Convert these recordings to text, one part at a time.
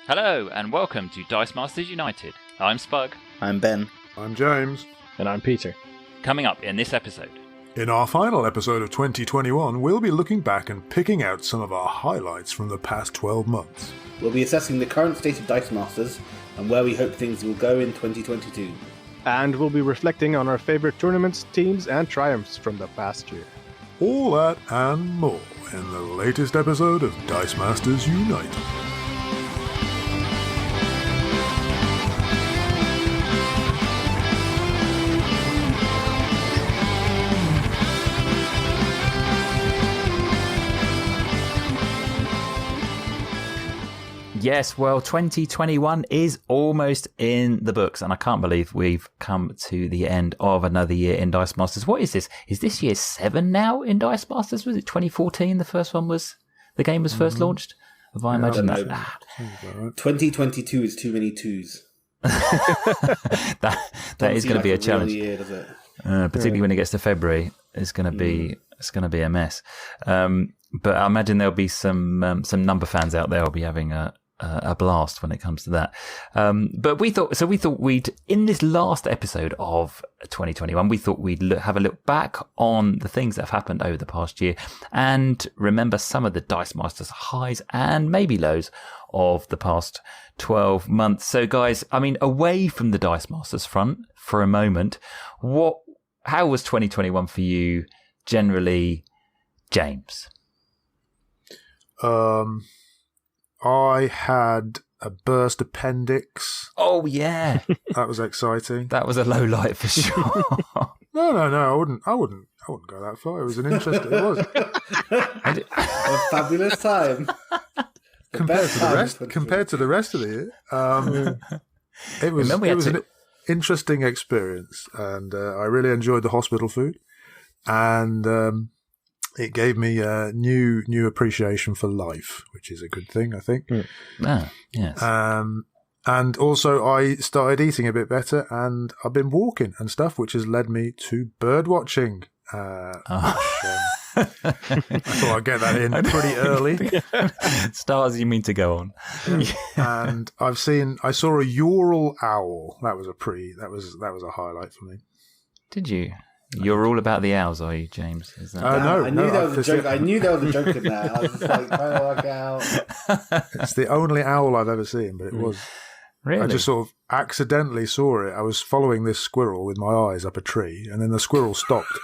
Hello and welcome to Dice Masters United. I'm Spug. I'm Ben. I'm James. And I'm Peter. Coming up in this episode. In our final episode of 2021, we'll be looking back and picking out some of our highlights from the past 12 months. We'll be assessing the current state of Dice Masters and where we hope things will go in 2022. And we'll be reflecting on our favourite tournaments, teams, and triumphs from the past year. All that and more in the latest episode of Dice Masters United. Yes, well, 2021 is almost in the books, and I can't believe we've come to the end of another year in Dice Masters. What is this? Is this year 7 now in Dice Masters? Was it 2014 the first one was, the game was first launched? Have I imagined that? 2022 is too many twos. that is going to be a challenge. Year, does it? Particularly when it gets to February, it's going to be a mess. But I imagine there'll be some number fans out there will be having a blast when it comes to that. But we thought we'd, in this last episode of 2021, we thought we'd have a look back on the things that have happened over the past year and remember some of the Dice Masters highs and maybe lows of the past 12 months. So guys, I mean, away from the Dice Masters front for a moment, how was 2021 for you generally, James? I had a burst appendix. Oh yeah, that was exciting. That was a low light for sure. No, I wouldn't go that far. It was an interesting. It was a fabulous time. Compared to the rest of the year, it was an interesting experience, and I really enjoyed the hospital food, and it gave me a new appreciation for life, which is a good thing, I think. Yes. And also I started eating a bit better, and I've been walking and stuff, which has led me to bird watching. I thought I'd get that in pretty early. Stars you mean to go on. And I saw a Ural owl. That was a highlight for me. Did you? You're all about the owls, are you, James? Is that... No. I knew there was a joke. I knew there was a joke in there. I was just like, trying to work out. It's the only owl I've ever seen, but it was. Really? I just sort of accidentally saw it. I was following this squirrel with my eyes up a tree, and then the squirrel stopped.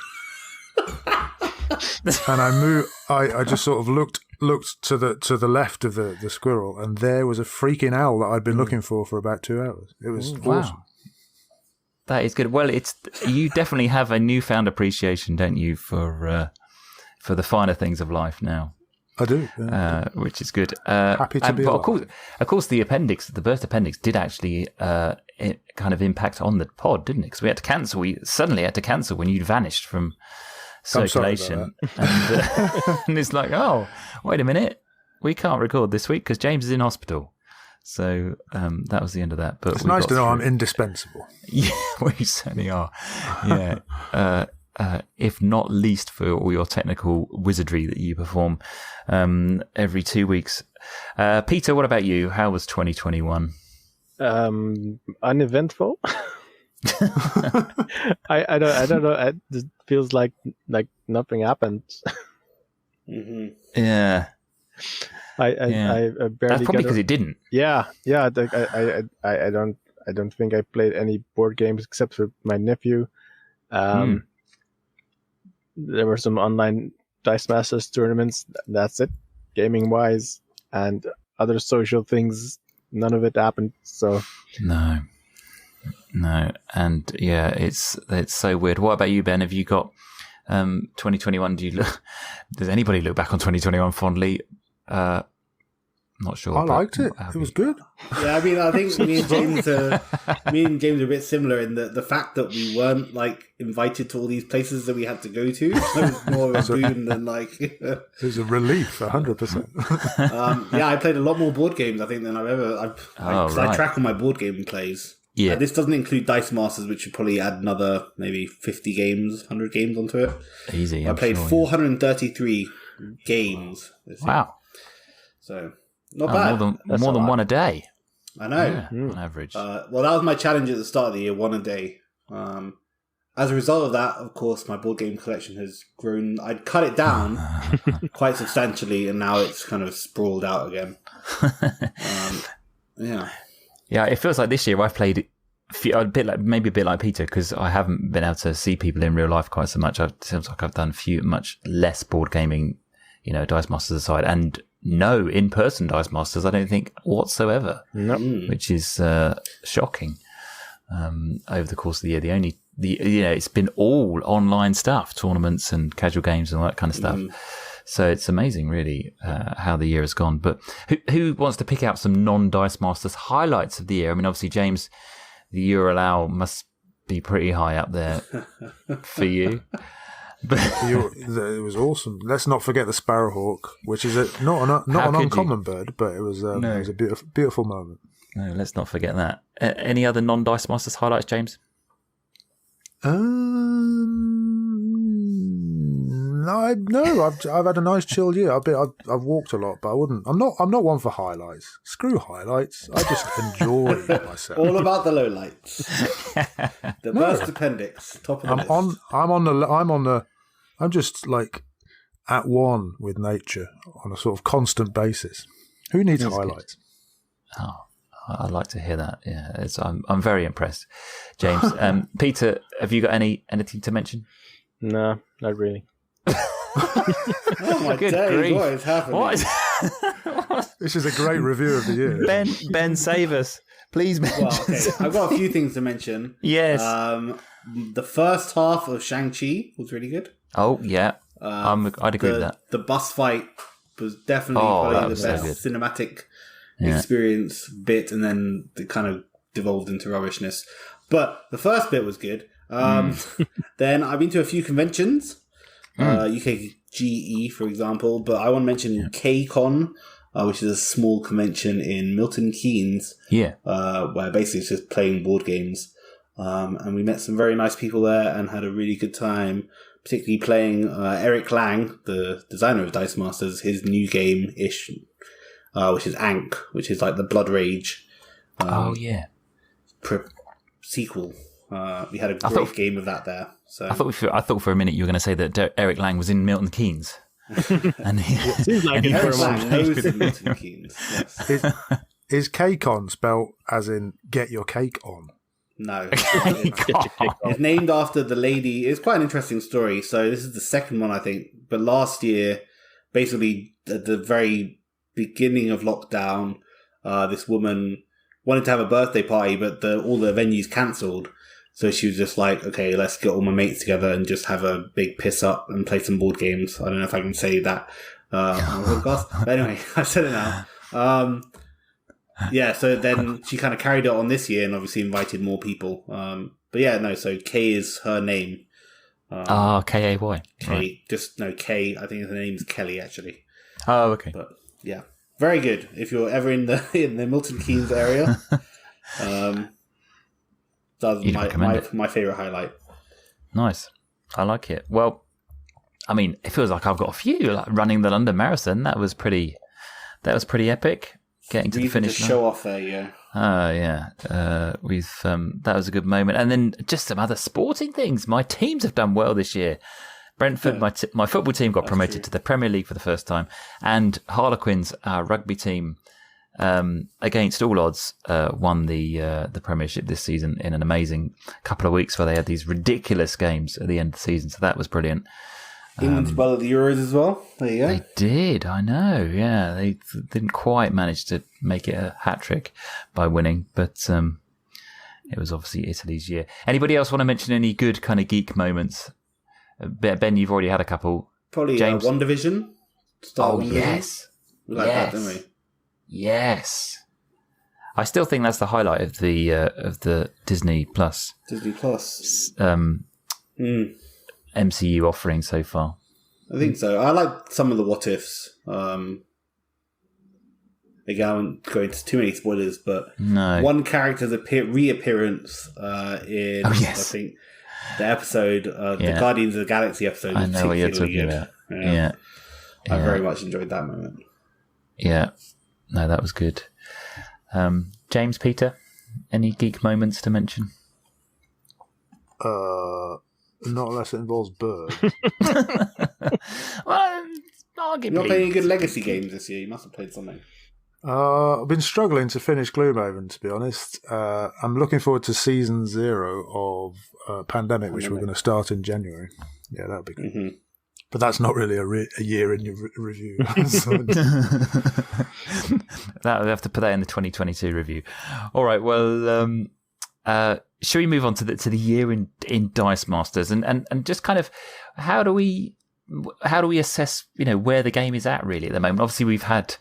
And I moved. I just sort of looked to the left of the squirrel, and there was a freaking owl that I'd been looking for about 2 hours. It was awesome. That is good. Well, you definitely have a newfound appreciation, don't you, for the finer things of life now. I do, which is good. Happy to be alive. Of course, the burst appendix did actually kind of impact on the pod, didn't it? Because we had to cancel. We suddenly had to cancel when you vanished from circulation, and it's like, oh, wait a minute, we can't record this week because James is in hospital. So that was the end of that. But it's nice to know I'm indispensable. Yeah, we certainly are. Yeah, if not least for all your technical wizardry that you perform every 2 weeks. Peter, what about you? How was 2021? Uneventful. I don't know. It just feels like nothing happened. Mm-hmm. Yeah. I barely. That's probably because it didn't. Yeah. I don't think I played any board games except for my nephew. There were some online Dice Masters tournaments. That's it, gaming wise, and other social things. None of it happened. So no, and yeah, it's so weird. What about you, Ben? Have you got 2021? Does anybody look back on 2021 fondly? Not sure. I liked it. It was good. Yeah, I mean, I think me and James are a bit similar in the fact that we weren't invited to all these places that we had to go to. It was more of a boon than It was a relief, 100%. Yeah, I played a lot more board games, I think, than I've ever. I track all my board game plays. Yeah, this doesn't include Dice Masters, which would probably add another maybe 50 games, 100 games onto it. Easy. I played 433 games. Wow. So not bad. More than one a day. I know. Yeah, on average. Well, that was my challenge at the start of the year, one a day. As a result of that, of course, my board game collection has grown. I'd cut it down quite substantially, and now it's kind of sprawled out again. Yeah. Yeah, it feels like this year I've played maybe a bit like Peter, because I haven't been able to see people in real life quite so much. It seems like I've done much less board gaming, Dice Masters aside, and no in-person Dice Masters, I don't think, whatsoever. Nope. Which is shocking. Over the course of the year, it's been all online stuff, tournaments and casual games and all that kind of stuff. So it's amazing, really, how the year has gone. But who wants to pick out some non-Dice Masters highlights of the year? I mean, obviously, James, the Eurolau must be pretty high up there for you. But it was awesome. Let's not forget the Sparrowhawk, which is not an uncommon bird, but it was a beautiful moment. No, let's not forget that. Any other non-Dice Masters highlights, James? No, I've had a nice chilled year. I've walked a lot, but I'm not one for highlights. Screw highlights. I just enjoy myself. All about the lowlights. The burst appendix, top of the list. I'm just like at one with nature on a sort of constant basis. Who needs highlights? Good. Oh, I'd like to hear that. Yeah, I'm very impressed, James. Peter, have you got anything to mention? No, not really. Oh my Good days, grief. what is happening? This is a great review of the year. Ben, save us. Please mention. Well, okay, I've got a few things to mention. Yes. The first half of Shang-Chi was really good. Oh, yeah. I'd agree with that. The bus fight was definitely probably the best cinematic experience bit, and then it kind of devolved into rubbishness. But the first bit was good. Then I've been to a few conventions. UKGE, for example, but I want to mention KCon, which is a small convention in Milton Keynes, where basically it's just playing board games, and we met some very nice people there and had a really good time, particularly playing Eric Lang, the designer of Dice Masters, his new game-ish, which is Ankh, which is like the Blood Rage sequel. We had a great game of that there. So I thought for a minute you were going to say that Eric Lang was in Milton Keynes. And it seems like it for a Lang knows in Milton Keynes. Yes. Is CakeOn spelled as in get your cake on? No. It's named after the lady. It's quite an interesting story. So this is the second one, I think. But last year, basically at the very beginning of lockdown, this woman wanted to have a birthday party, but all the venues cancelled. So she was just like, okay, let's get all my mates together and just have a big piss up and play some board games. I don't know if I can say that on the podcast. But anyway, I said it now. So then she kind of carried it on this year and obviously invited more people. So K is her name. Kay. K, Right. just no K. I think her name's Kelly, actually. Oh, okay. But yeah, very good. If you're ever in the Milton Keynes area. That's my favourite highlight. Nice. I like it. Well, I mean, it feels like I've got a few. Like running the London Marathon, that was pretty epic. Getting to the finish line. Show off there, yeah. Oh yeah, that was a good moment. And then just some other sporting things. My teams have done well this year. Brentford, my football team got promoted to the Premier League for the first time, and Harlequins, our rugby team, against all odds, won the Premiership this season in an amazing couple of weeks where they had these ridiculous games at the end of the season. So that was brilliant. England did well at the Euros as well. There you go. They did, I know. Yeah, they didn't quite manage to make it a hat trick by winning, but it was obviously Italy's year. Anybody else want to mention any good kind of geek moments? Ben, you've already had a couple. Probably James? One Division. Yes. We like that, don't we? Yes. I still think that's the highlight of the Disney Plus. Disney Plus. MCU offering so far. I think so. I like some of the what ifs. Again, I won't go into too many spoilers, but one character's reappearance in, I think, the episode, the Guardians of the Galaxy episode. I know what you're talking about. Yeah. I very much enjoyed that moment. Yeah. No, that was good. James, Peter, any geek moments to mention? Not unless it involves birds. Well, arguably. You're not playing any good legacy games this year. You must have played something. I've been struggling to finish Gloomhaven, to be honest. I'm looking forward to Season 0 of Pandemic, which we're going to start in January. Yeah, that'll be good. Mm-hmm. But that's not really a year in your review. That we'll have to put that in the 2022 review. All right, well, shall we move on to the year in Dice Masters and just kind of how do we assess, where the game is at really at the moment? Obviously, we've had,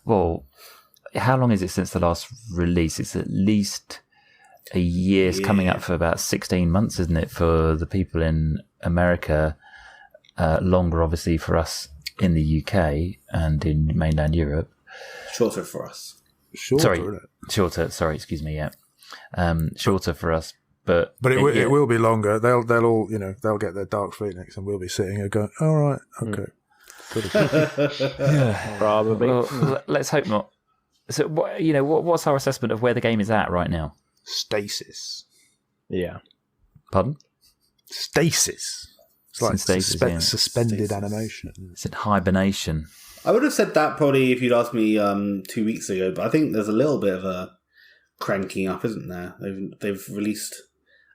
how long is it since the last release? It's at least a year. It's coming up for about 16 months, isn't it, for the people in America? Longer, obviously, for us in the UK and in mainland Europe. Shorter for us. Shorter. Sorry, excuse me. Yeah, shorter for us, but it will be longer. They'll all they'll get their Dark Phoenix, and we'll be sitting here going, "All right, okay." Yeah, probably. Well, let's hope not. So, what's our assessment of where the game is at right now? Stasis. Yeah. Pardon? Stasis. It's like stasis, suspended stasis. animation. It's in hibernation. I would have said that probably if you'd asked me 2 weeks ago, but I think there's a little bit of a cranking up, isn't there? They've released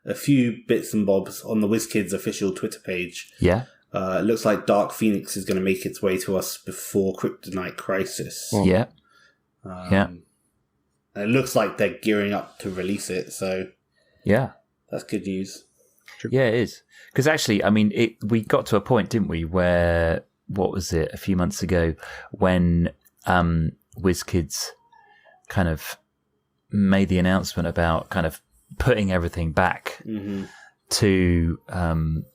a few bits and bobs on the WizKids official Twitter page. Yeah. It looks like Dark Phoenix is going to make its way to us before Kryptonite Crisis. Yeah. And it looks like they're gearing up to release it, so yeah, that's good news. Yeah, it is. Because actually, I mean, we got to a point, didn't we, where, what was it, a few months ago, when WizKids kind of made the announcement about kind of putting everything back to, and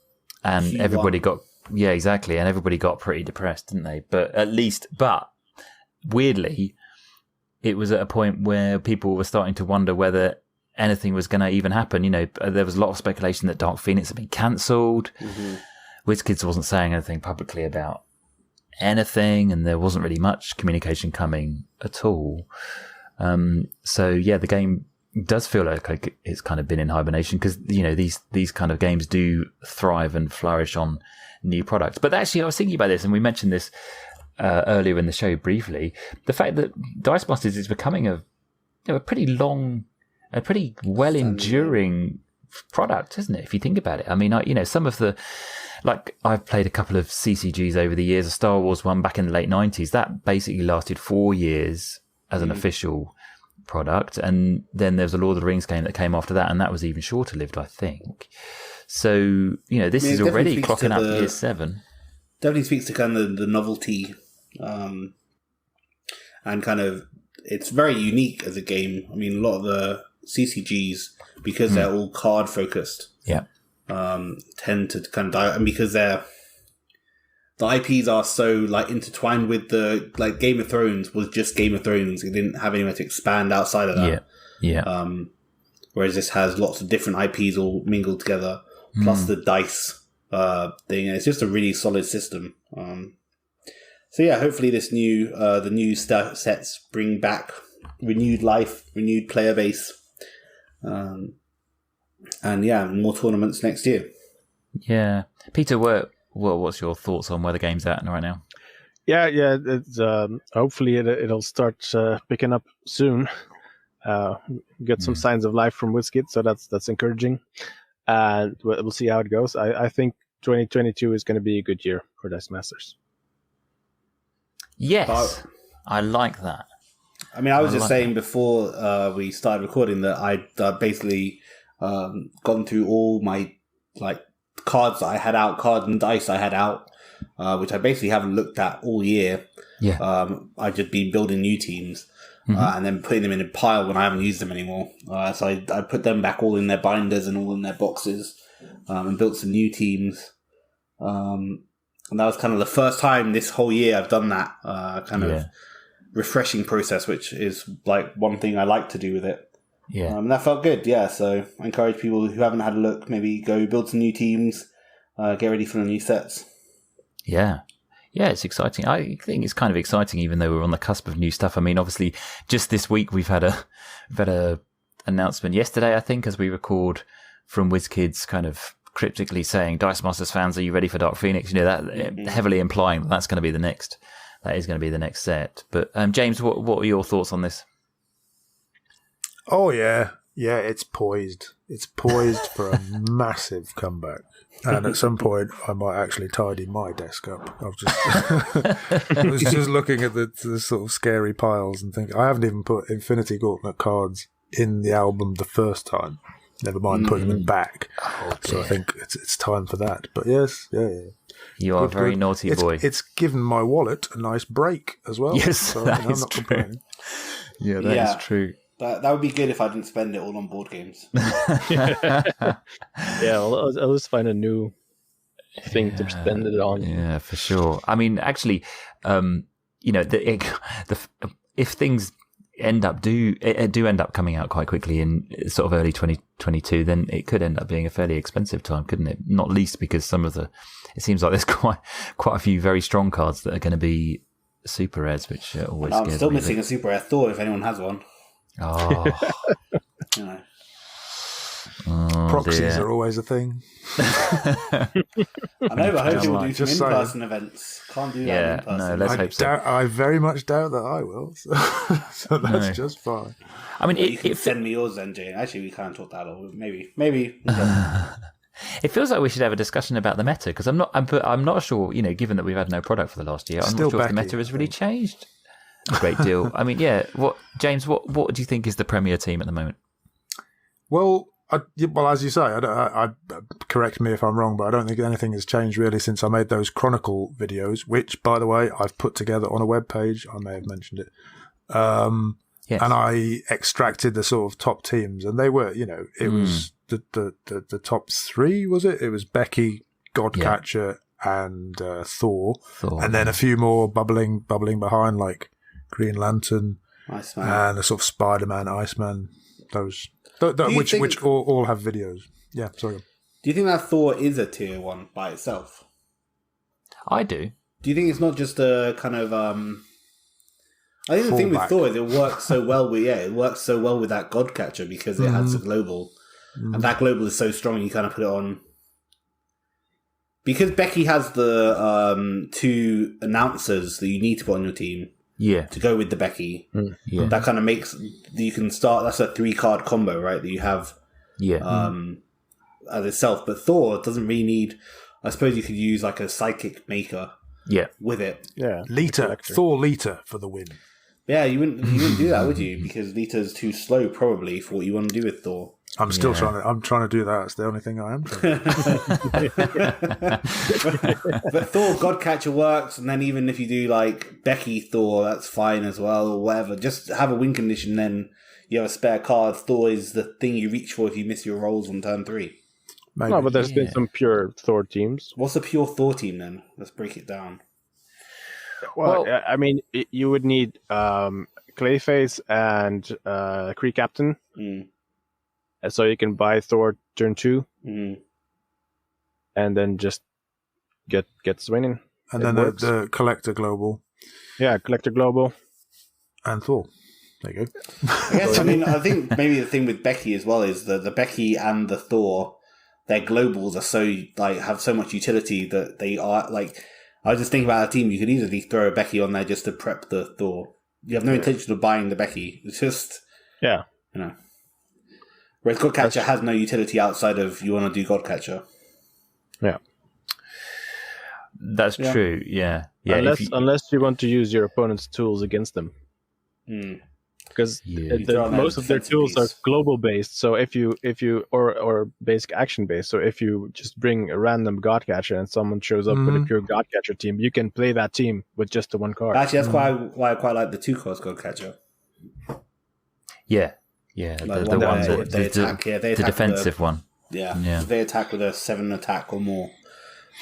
Q1. everybody got, yeah, exactly, and everybody got pretty depressed, didn't they? But weirdly, it was at a point where people were starting to wonder whether anything was going to even happen. There was a lot of speculation that Dark Phoenix had been cancelled. WizKids wasn't saying anything publicly about anything, and there wasn't really much communication coming at all. So yeah, the game does feel like it's kind of been in hibernation because these kind of games do thrive and flourish on new products. But actually, I was thinking about this, and we mentioned this earlier in the show briefly. The fact that Dice Masters is becoming a pretty well enduring product, isn't it? If you think about it, I mean, some of the, like, I've played a couple of CCGs over the years. A Star Wars one back in the late 90s that basically lasted 4 years as an official product, and then there's a Lord of the Rings game that came after that, and that was even shorter lived, I think. So this is already clocking up year 7. Definitely speaks to kind of the novelty, and kind of it's very unique as a game. I mean, a lot of the CCGs, because they're all card focused, tend to kind of die, and because the IPs are so like intertwined with Game of Thrones was just Game of Thrones. It didn't have anywhere to expand outside of that. Yeah. Whereas this has lots of different IPs all mingled together, plus the dice thing. And it's just a really solid system. So yeah, hopefully this the new sets bring back renewed life, renewed player base. And yeah, more tournaments next year. Yeah. Peter, what's your thoughts on where the game's at right now? Yeah. It's, hopefully it'll start picking up soon. Get some signs of life from WizKids, so that's encouraging. And we'll see how it goes. I think 2022 is going to be a good year for Dice Masters. Yes, I like that. I mean, I was just saying before we started recording that I'd basically gone through all my cards that I had out, cards and dice I had out, which I basically haven't looked at all year. Yeah. I've just been building new teams and then putting them in a pile when I haven't used them anymore. So I put them back all in their binders and all in their boxes and built some new teams. And that was kind of the first time this whole year I've done that kind of refreshing process, which is like one thing I like to do with it. Yeah. And that felt good, yeah. So I encourage people who haven't had a look, maybe go build some new teams, get ready for the new sets. Yeah. Yeah, it's exciting. I think it's kind of exciting, even though we're on the cusp of new stuff. I mean, obviously, just this week we've had a announcement yesterday, I think, as we record, from WizKids, kind of cryptically saying, Dice Masters fans, are you ready for Dark Phoenix? That heavily implying that's going to be the next. That is going to be the next set. But James, what are your thoughts on this? Oh yeah, it's poised. It's poised for a massive comeback. And at some point, I might actually tidy my desk up. I was just looking at the sort of scary piles and thinking, I haven't even put Infinity Gauntlet cards in the album the first time. Never mind putting them back. Oh, so I think it's time for that. But yes, yeah. You are a very naughty boy. It's given my wallet a nice break as well. Yes, so, that I'm is not true. complaining. Yeah, that is true. That would be good if I didn't spend it all on board games. Yeah, I'll just find a new thing to spend it on. Yeah, for sure. I mean, actually, if things end up coming out quite quickly in sort of early 2022, then it could end up being a fairly expensive time, couldn't it? Not least because it seems like there's quite a few very strong cards that are going to be super rares, which always. I'm still missing a super rare Thor if anyone has one. Oh. Proxies are always a thing. I know, but hopefully we'll do some in-person events. Can't do that in person. No, let's hope so. I very much doubt that I will, so that's just fine. I mean, you can send me yours then, Jane. Actually, we can't talk that all. Maybe. It feels like we should have a discussion about the meta, because I'm not sure. Given that we've had no product for the last year, I'm not sure if the meta has really changed a great deal. I mean, James, what do you think is the Premier team at the moment? Well, as you say, I correct me if I'm wrong, but I don't think anything has changed really since I made those Chronicle videos, which, by the way, I've put together on a web page. I may have mentioned it. Yes. And I extracted the sort of top teams, and they were, it was the top three, was it? It was Becky, Godcatcher, and Thor, and then a few more bubbling behind, like Green Lantern, Iceman, and a sort of Spider-Man, Iceman, those. Which all have videos. Yeah, sorry. Do you think that Thor is a tier 1 by itself? I do. Do you think it's not just a kind of... I think the thing with Thor is it works so well with that Godcatcher because it has a global. And that global is so strong you kind of put it on... Because Becky has the 2 announcers that you need to put on your team. Yeah. To go with the Becky. That kind of makes... You can start... That's a 3-card combo, right? That you have as itself. But Thor doesn't really need... I suppose you could use like a Psychic Maker with it. Yeah. Thor Lita for the win. Yeah, you wouldn't do that, would you? Because Lita's too slow, probably, for what you want to do with Thor. I'm still trying to do that. It's the only thing I am trying to do. But Thor Godcatcher works, and then even if you do like Becky Thor, that's fine as well, or whatever. Just have a win condition, then you have a spare card. Thor is the thing you reach for if you miss your rolls on turn 3. Maybe. No, but there's been some pure Thor teams. What's a pure Thor team then? Let's break it down. Well, I mean, you would need Clayface and Kree Captain. So you can buy Thor turn 2, and then just get swinging. And then the Collector Global. Yeah, Collector Global. And Thor. There you go. I think maybe the thing with Becky as well is the Becky and the Thor, their globals are so have so much utility that they are like. I was just thinking about a team. You could easily throw a Becky on there just to prep the Thor. You have no intention of buying the Becky. It's just Whereas Godcatcher has no utility outside of you want to do Godcatcher. Yeah, that's true. Yeah. Unless you want to use your opponent's tools against them. Because most of their tools are global based. So if you or basic action based. So if you just bring a random Godcatcher and someone shows up with a pure Godcatcher team, you can play that team with just the 1 card. Actually, that's why I quite like the 2-cost Godcatcher. Yeah, like the one that they attack. The defensive one. Yeah. If they attack with a 7 attack or more,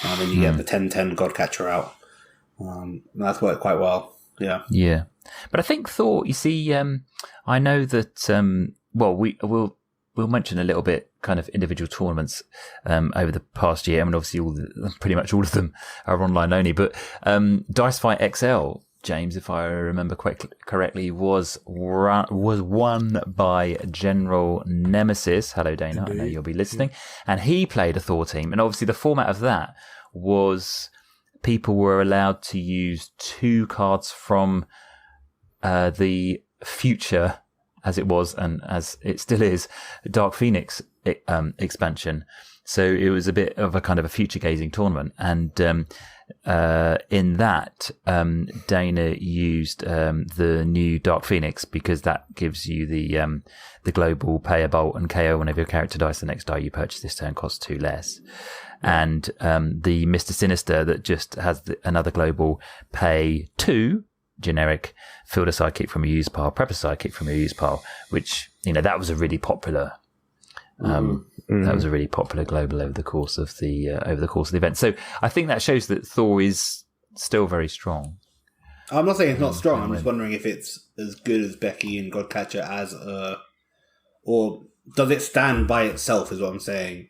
then you get the 10/10 Godcatcher out. That's worked quite well. Yeah. But I think Thor, you see, I know that, we'll mention a little bit kind of individual tournaments over the past year. I mean, obviously, pretty much all of them are online only. But Dice Fight XL, James, if I remember correctly, was won by General Nemesis. Hello, Dana. Indeed. I know you'll be listening. And he played a Thor team. And obviously, the format of that was people were allowed to use 2 cards from the future, as it was and as it still is, Dark Phoenix expansion. So it was a bit of a kind of a future gazing tournament. And in that, Dana used the new Dark Phoenix because that gives you the global pay a bolt and KO whenever your character dies. The next die you purchase this turn costs 2 less. And the Mr. Sinister that just has another global pay 2 generic field a sidekick from a used pile, prep a sidekick from a used pile, which, that was a really popular that was a really popular global over the course of the event. So I think that shows that Thor is still very strong. I'm not saying it's not strong. I'm just wondering if it's as good as Becky and Godcatcher or does it stand by itself? Is what I'm saying,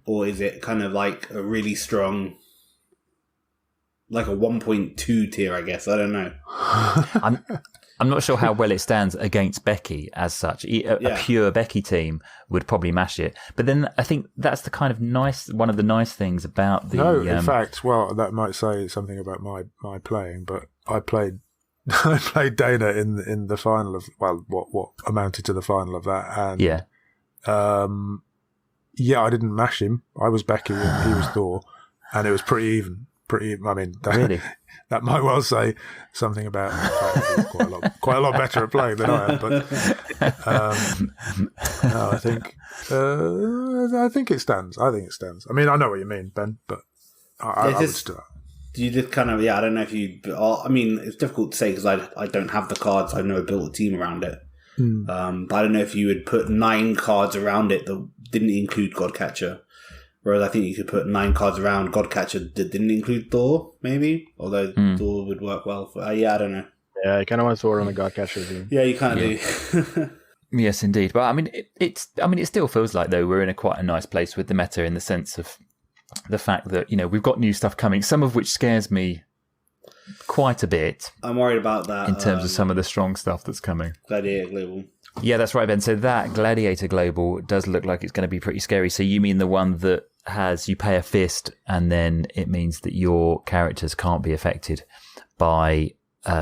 or is it kind of like a really strong, like a 1.2 tier? I guess I don't know. I'm not sure how well it stands against Becky as such. A pure Becky team would probably mash it. But then I think that's the kind of one of the nice things about the... No, in fact, well, that might say something about my playing, but I played Dana in the final of, well, what amounted to the final of that. And I didn't mash him. I was Becky and he was Thor, and it was pretty even. I mean, really? That might well say something about the fact that he's quite a lot better at playing than I am. But no, I think it stands. I mean, I know what you mean, Ben, but I would still. You did kind of, I don't know if you. I mean, it's difficult to say because I don't have the cards. I've never built a team around it. But I don't know if you would put 9 cards around it that didn't include Godcatcher. Whereas I think you could put 9 cards around Godcatcher that didn't include Thor, maybe. Although Thor would work well for... I don't know. Yeah, I kind of want Thor on the Godcatcher team. Yeah, you kind of do. Yes, indeed. But I mean, it still feels like, though, we're in quite a nice place with the meta in the sense of the fact that, we've got new stuff coming, some of which scares me quite a bit. I'm worried about that. In terms of some of the strong stuff that's coming. Gladiator Global. Yeah, that's right, Ben. So that Gladiator Global does look like it's going to be pretty scary. So you mean the one that has you pay a fist and then it means that your characters can't be affected by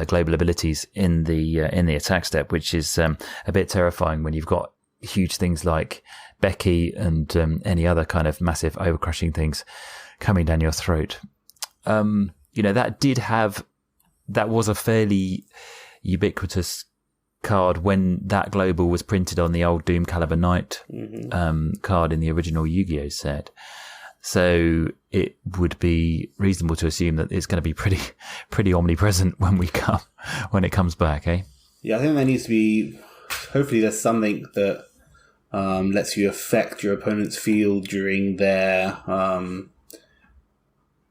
global abilities in the attack step, which is a bit terrifying when you've got huge things like Becky and any other kind of massive overcrushing things coming down your throat. That was a fairly ubiquitous card when that global was printed on the old Doom Caliber Knight card in the original Yu-Gi-Oh set. So it would be reasonable to assume that it's going to be pretty omnipresent when it comes back, eh? Yeah, I think there needs to be. Hopefully, there's something that lets you affect your opponent's field during their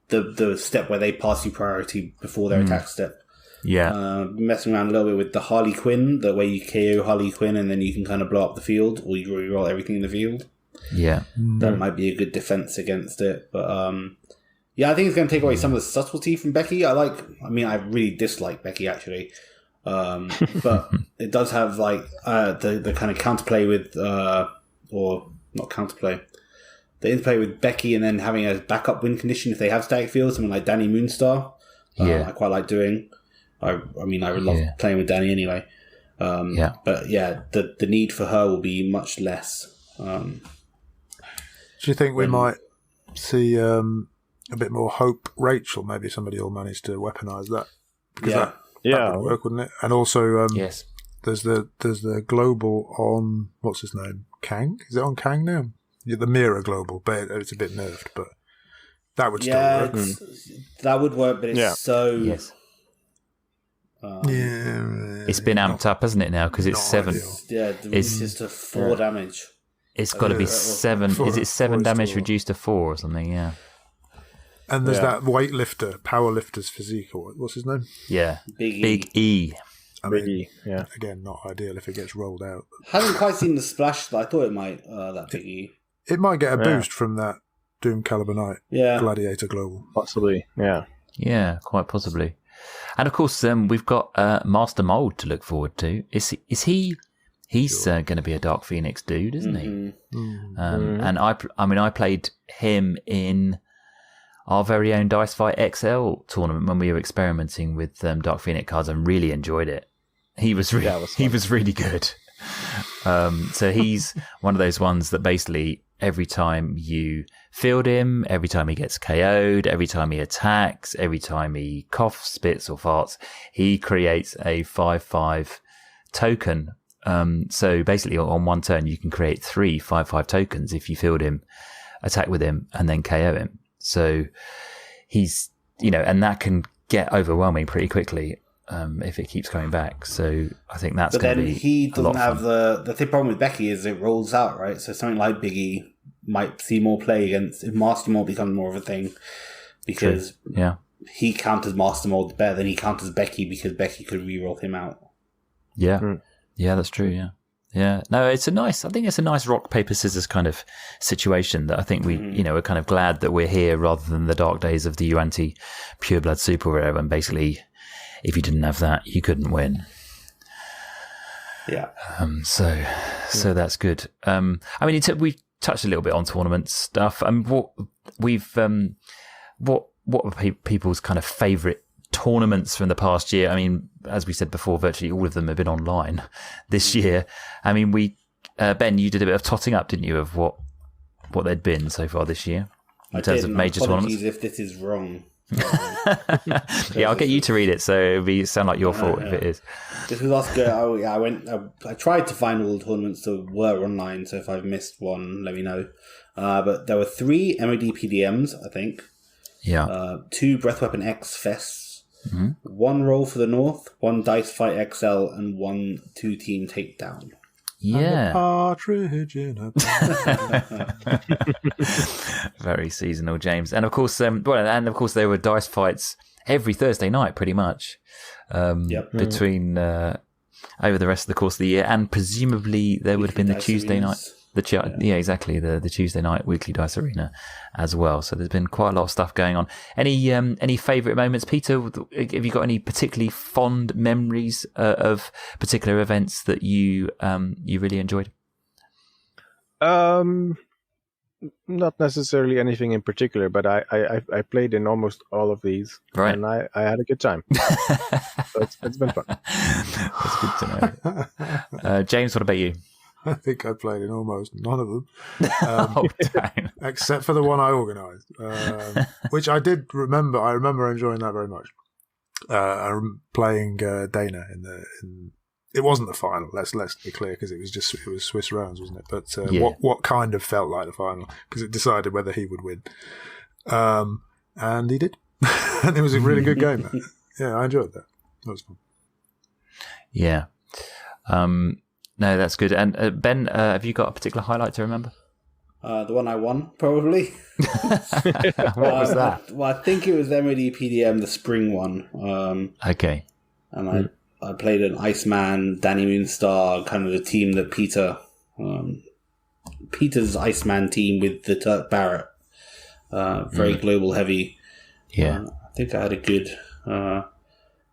the step where they pass you priority before their attack step. Yeah. Messing around a little bit with the Harley Quinn, the way you KO Harley Quinn and then you can kind of blow up the field or you re-roll everything in the field. Yeah. That might be a good defense against it. But I think it's going to take away some of the subtlety from Becky. I really dislike Becky actually. But it does have like the kind of counterplay with, or not counterplay, the interplay with Becky and then having a backup win condition if they have static field, something like Danny Moonstar. I quite like doing. I would love playing with Danny anyway. But yeah, the need for her will be much less. Do you think we might see a bit more Hope Rachel? Maybe somebody will manage to weaponize that. Because that would work, wouldn't it? And also, yes, there's the global on what's his name, Kang. Is it on Kang now? Yeah, the Mirror global, but it's a bit nerfed. But that would still work. That would work, but it's so. Yes. It's been amped up, hasn't it, now? Because it's 7. It's just a 4 damage. It's got to be 7. Is it 7 damage reduced to 4 or something? Yeah. And there's that weightlifter, powerlifter's physique, or what's his name? Yeah. Big E. I mean, again, not ideal if it gets rolled out. Haven't quite seen the splash that I thought it might, that Biggie. It might get a boost from that Doom Caliber Knight Gladiator Global. Possibly, yeah. Yeah, quite possibly. And of course, we've got Master Mold to look forward to. Is he? He's going to be a Dark Phoenix dude, isn't he? And I played him in our very own Dice Fight XL tournament when we were experimenting with Dark Phoenix cards and really enjoyed it. He was really good. So he's one of those ones that basically every time you field him, every time he gets KO'd, every time he attacks, every time he coughs, spits or farts, he creates a 5/5 token. So basically on one turn you can create 3 5/5 tokens if you field him, attack with him and then KO him. So he's, and that can get overwhelming pretty quickly if it keeps coming back. So I think that's going to be. But then he doesn't have the problem with Becky is it rolls out, right? So something like Biggie might see more play against if Master Mold becomes more of a thing because he counters Master Mold better than he counters Becky because Becky could reroll him out. Yeah, yeah, that's true. Yeah. No, I think it's a nice rock, paper, scissors kind of situation that I think we're kind of glad that we're here rather than the dark days of the Yuanti Pure Blood Super or whatever. And basically, if you didn't have that, you couldn't win. Yeah. So that's good. We touched a little bit on tournament stuff. What were people's kind of favourite tournaments from the past year? I mean, as we said before, virtually all of them have been online this year. I mean, Ben, you did a bit of totting up, didn't you, of what they'd been so far this year in terms of major tournaments? If this is wrong. I'll get you to read it, so it'll sound like your fault if it is. This was Oscar. I tried to find all the tournaments that were online, so if I've missed one, let me know. But there were 3 MOD PDMs, I think. Yeah. 2 Breath Weapon X Fests. 1 Roll for the North, 1 Dice Fight XL, and 1 2-team takedown. Yeah. Partridge in a very seasonal, James. And of course, there were dice fights every Thursday night, pretty much. Between over the rest of the course of the year, and presumably there would have been the Tuesday night. The Tuesday night weekly Dice Arena as well. So there's been quite a lot of stuff going on. Any favourite moments, Peter? Have you got any particularly fond memories of particular events that you really enjoyed? Not necessarily anything in particular, but I played in almost all of these, right? And I had a good time. So it's been fun. That's good to know. James, what about you? I think I played in almost none of them, damn. except for the one I organised, which I did remember. I remember enjoying that very much. I'm playing Dana in. It wasn't the final. Let's be clear, because it was Swiss rounds, wasn't it? But what kind of felt like the final, because it decided whether he would win, and he did, and it was a really good game. Yeah, I enjoyed that. That was fun. Yeah. No, that's good. And Ben, have you got a particular highlight to remember? The one I won, probably. What was that? Well, I think it was MOD PDM, the spring one. Okay. And I played an Iceman, Danny Moonstar, kind of the team that Peter's Iceman team with the Turk Barrett. Very global heavy. Yeah. I think I had a good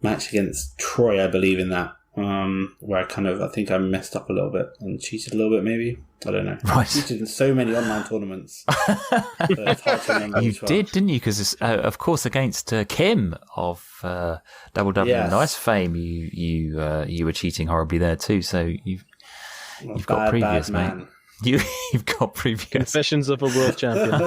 match against Troy, I believe, in that. Where I think I messed up a little bit and cheated a little bit, maybe. I don't know. Right. I cheated in so many online tournaments. It's hard to remember. You did, didn't you? Because, of course, against Kim of Double and Dice fame, you were cheating horribly there too. So you've got previous, mate. You've got previous. Confessions of a world champion.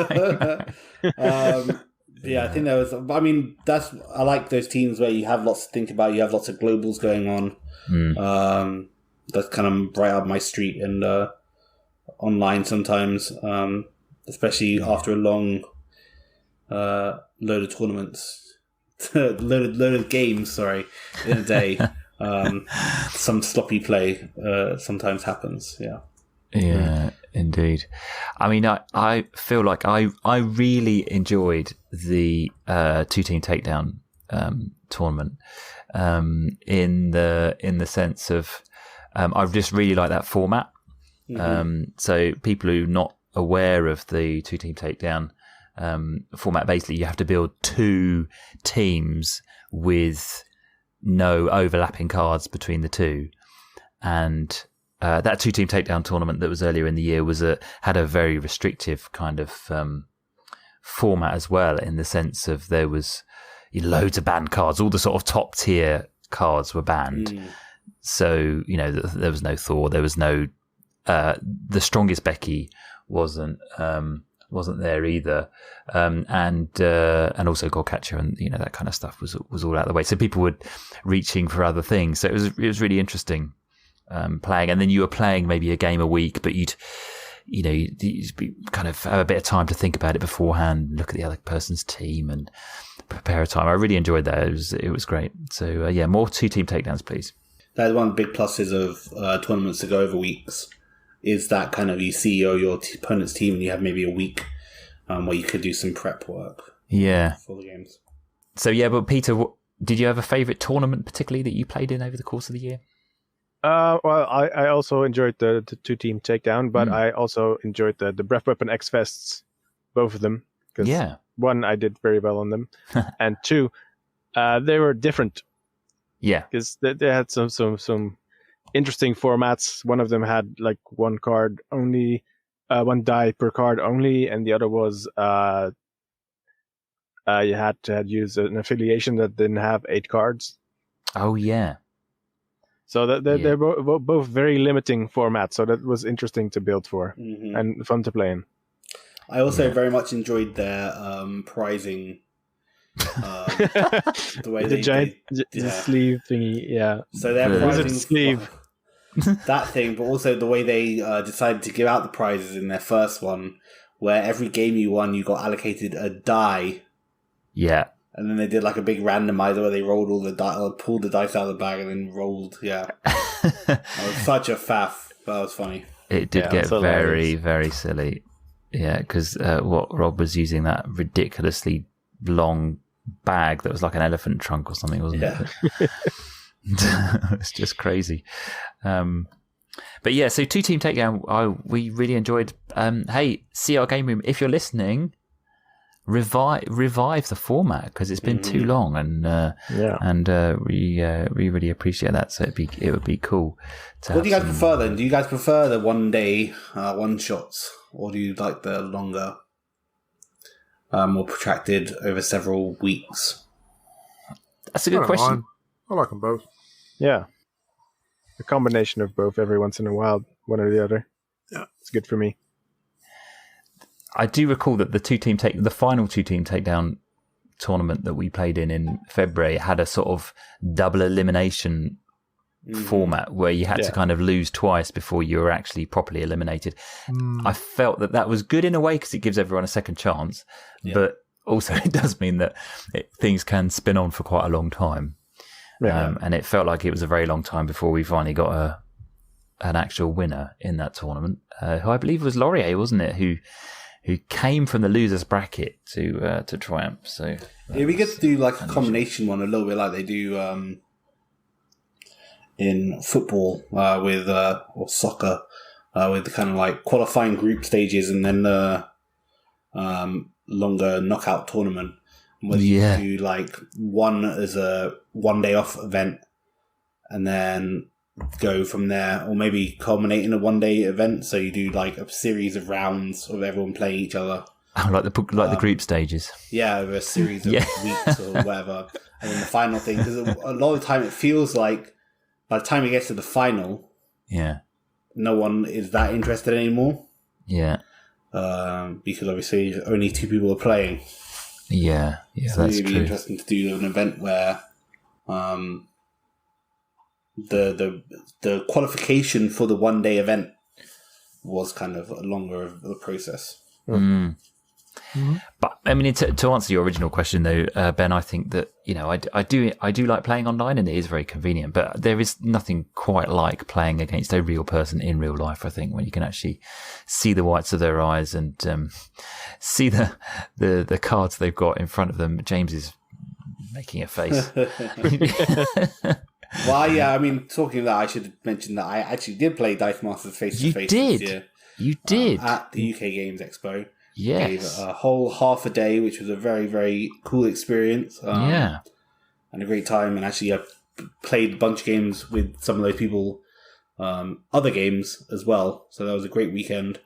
Yeah, I think there was. I mean, I like those teams where you have lots to think about. You have lots of globals going on. That's kind of right up my street, and online sometimes, especially after a long load of tournaments, load of games. Sorry, in a day. Some sloppy play sometimes happens. Yeah. Yeah, indeed. I mean, I feel like I really enjoyed the 2-team takedown tournament. in the sense of I just really like that format. So people who are not aware of the 2-team takedown format, basically you have to build 2 teams with no overlapping cards between the 2, and that 2-team takedown tournament that was earlier in the year had a very restrictive kind of format as well, in the sense of there was loads of banned cards. All the sort of top tier cards were banned. So there was no Thor, there was no the strongest Becky wasn't there either, and also Godcatcher and that kind of stuff was all out of the way. So people were reaching for other things. So it was really interesting playing, and then you were playing maybe a game a week, but you'd kind of have a bit of time to think about it beforehand, look at the other person's team and prepare a time. I really enjoyed that. It was great. So more 2-team takedowns, please. That's one of the big pluses of tournaments that go over weeks, is that kind of you see your opponent's team and you have maybe a week where you could do some prep work for the games. So but Peter, did you have a favourite tournament particularly that you played in over the course of the year? Well, I also enjoyed the 2-team takedown, but I also enjoyed the Breath Weapon X Fests, both of them. Because one, I did very well on them, and 2, they were different. Yeah, because they had some interesting formats. One of them had like 1 card only, 1 die per card only, and the other was you had to use an affiliation that didn't have 8 cards. Oh yeah. So they're both very limiting formats. So that was interesting to build for and fun to play in. I also very much enjoyed their prizing. The way the giant sleeve thingy, So they're prizing sleeve. That thing, but also the way they decided to give out the prizes in their first one, where every game you won, you got allocated a die. Yeah. And then they did like a big randomizer where they rolled all the pulled the dice out of the bag and then rolled. Yeah. That was such a faff. That was funny. It did get very, very silly. Yeah, because Rob was using that ridiculously long bag that was like an elephant trunk or something, wasn't it? It's just crazy. But yeah, so 2-team takedown, we really enjoyed. Hey, CR Game Room, if you're listening, revive the format, because it's been too long, and we really appreciate that. So it would be cool. What do you guys prefer then? Do you guys prefer the 1 day one shots, or do you like the longer, more protracted over several weeks? That's a good question. I like them both. Yeah, a combination of both every once in a while, one or the other. Yeah, it's good for me. I do recall that the final 2-team takedown tournament that we played in February had a sort of double elimination format where you had to kind of lose twice before you were actually properly eliminated. I felt that was good in a way because it gives everyone a second chance, but also it does mean that things can spin on for quite a long time. And it felt like it was a very long time before we finally got an actual winner in that tournament, who I believe was Laurier, wasn't it? Who came from the losers bracket to triumph. So we get to do like a combination one, a little bit like they do in football or soccer, with the kind of like qualifying group stages and then the longer knockout tournament. Whether you do like one as a 1 day off event and then go from there, or maybe culminate in a 1 day event. So you do like a series of rounds of everyone playing each other. Oh, like the group stages. Yeah, over a series of weeks or whatever. And then the final thing, because a lot of the time it feels like by the time it gets to the final, no one is that interested anymore. Yeah. Because obviously only 2 people are playing. Yeah, so that's it'd be interesting to do an event where the qualification for the 1 day event was kind of a longer of a process. But I mean, to answer your original question though, Ben, I think that I do like playing online, and it is very convenient. But there is nothing quite like playing against a real person in real life. I think when you can actually see the whites of their eyes and see the cards they've got in front of them. James is making a face. Well, yeah, I mean, talking of that, I should mention that I actually did play Dice Masters face-to-face this year. You did? At the UK Games Expo. Yes. Gave a whole half a day, which was a very, very cool experience. Yeah. And a great time. And actually, I played a bunch of games with some of those people, other games as well. So that was a great weekend.